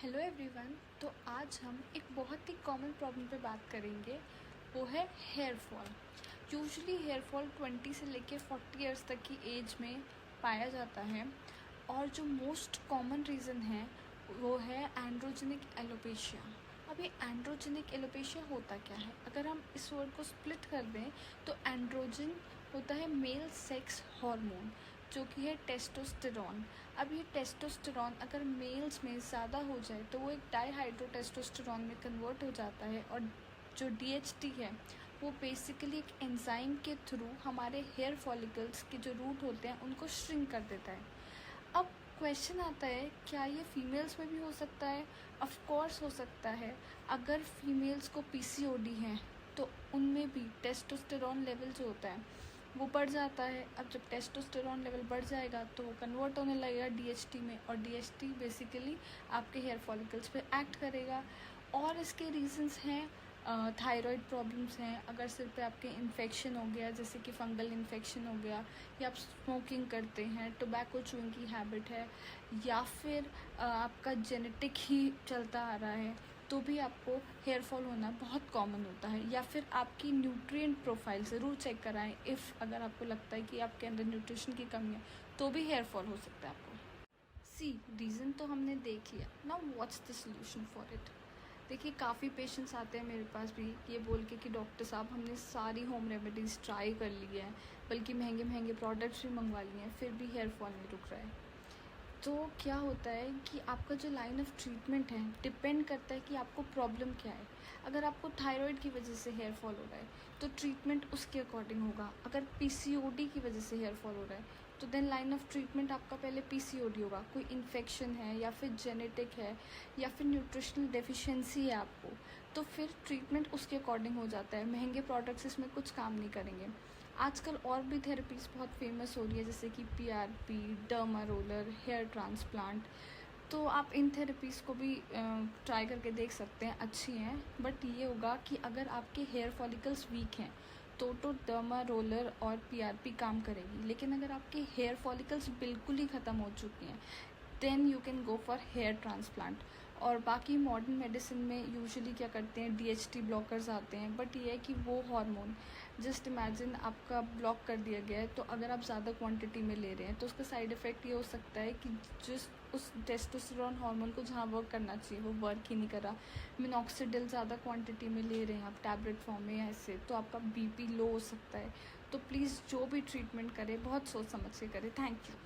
Hello everyone. तो आज हम एक बहुत ही कॉमन प्रॉब्लम पे बात करेंगे, वो है hair fall. Usually hair fall 20 से लेके 40 इयर्स तक की एज में पाया जाता है और जो मोस्ट कॉमन रीज़न है वो है एंड्रोजेनिक एलोपेशिया। अब ये एंड्रोजेनिक एलोपेशिया होता क्या है? अगर हम इस वर्ड को स्प्लिट कर दें तो एंड्रोजन होता है मेल सेक्स हार्मोन जो कि है टेस्टोस्टेरॉन। अब ये टेस्टोस्टेरॉन अगर मेल्स में ज़्यादा हो जाए तो वो एक डाईहाइड्रोटेस्टोस्टेरॉन में कन्वर्ट हो जाता है और जो डीएचटी है वो बेसिकली एक एंजाइम के थ्रू हमारे हेयर फॉलिकल्स के जो रूट होते हैं उनको श्रिंक कर देता है। अब क्वेश्चन आता है, क्या ये फीमेल्स में भी हो सकता है? ऑफ कोर्स हो सकता है। अगर फीमेल्स को पीसीओडी है तो उनमें भी टेस्टोस्टेरॉन लेवल जो होता है वो बढ़ जाता है। अब जब टेस्टोस्टेरॉन लेवल बढ़ जाएगा तो वो कन्वर्ट होने लगेगा डीएचटी में और डीएचटी बेसिकली आपके हेयर फॉलिकल्स पे एक्ट करेगा। और इसके रीजंस हैं, थायराइड प्रॉब्लम्स हैं, अगर सिर पे आपके इन्फेक्शन हो गया जैसे कि फंगल इन्फेक्शन हो गया, या आप स्मोकिंग करते हैं, टोबैको च्यूइंग की हैबिट है, या फिर आपका जेनेटिक ही चलता आ रहा है, तो भी आपको हेयर फॉल होना बहुत कॉमन होता है। या फिर आपकी न्यूट्रिएंट प्रोफाइल ज़रूर चेक कराएं। अगर आपको लगता है कि आपके अंदर न्यूट्रिशन की कमी है तो भी हेयर फॉल हो सकता है आपको। रीज़न तो हमने देख लिया, now what's the solution for it. देखिए, काफ़ी पेशेंट्स आते हैं मेरे पास भी ये बोल के कि डॉक्टर साहब हमने सारी होम रेमेडीज़ ट्राई कर ली है, बल्कि महंगे महंगे प्रोडक्ट्स भी मंगवा लिए हैं, फिर भी हेयर फॉल नहीं रुक रहा है। तो क्या होता है कि आपका जो लाइन ऑफ ट्रीटमेंट है डिपेंड करता है कि आपको प्रॉब्लम क्या है। अगर आपको थायराइड की वजह से हेयर फॉल हो रहा है तो ट्रीटमेंट उसके अकॉर्डिंग होगा। अगर पीसीओडी की वजह से हेयर फॉल हो रहा है तो देन लाइन ऑफ ट्रीटमेंट आपका पहले पीसीओडी होगा। कोई इन्फेक्शन है या फिर जेनेटिक है या फिर न्यूट्रिशनल डेफिशिएंसी है आपको, तो फिर ट्रीटमेंट उसके अकॉर्डिंग हो जाता है। महंगे प्रोडक्ट्स इसमें कुछ काम नहीं करेंगे। आजकल और भी थेरेपीज़ बहुत फेमस हो रही है जैसे कि PRP, derma roller, hair transplant. तो आप इन थेरेपीज़ को भी ट्राई करके देख सकते हैं, अच्छी हैं। बट ये होगा कि अगर आपके हेयर फॉलिकल्स वीक हैं तो डर्मा रोलर और पीआरपी काम करेगी। लेकिन अगर आपके हेयर फॉलिकल्स बिल्कुल ही ख़त्म हो चुके हैं then you can go for hair transplant. और बाकी मॉडर्न मेडिसिन में यूजुअली क्या करते हैं, डीएचटी ब्लॉकर्स आते हैं। बट ये है कि वो हार्मोन जस्ट इमेजिन आपका ब्लॉक कर दिया गया है, तो अगर आप ज़्यादा क्वांटिटी में ले रहे हैं तो उसका साइड इफ़ेक्ट ये हो सकता है कि जिस उस टेस्टोस्टेरॉन हार्मोन को जहाँ वर्क करना चाहिए वो वर्क ही नहीं कर रहा। मिनॉक्सिडिल ज़्यादा क्वांटिटी में ले रहे हैं आप टैबलेट फॉर्म में, ऐसे तो आपका बीपी लो हो सकता है। तो प्लीज़ जो भी ट्रीटमेंट करें बहुत सोच समझ के करें। Thank you.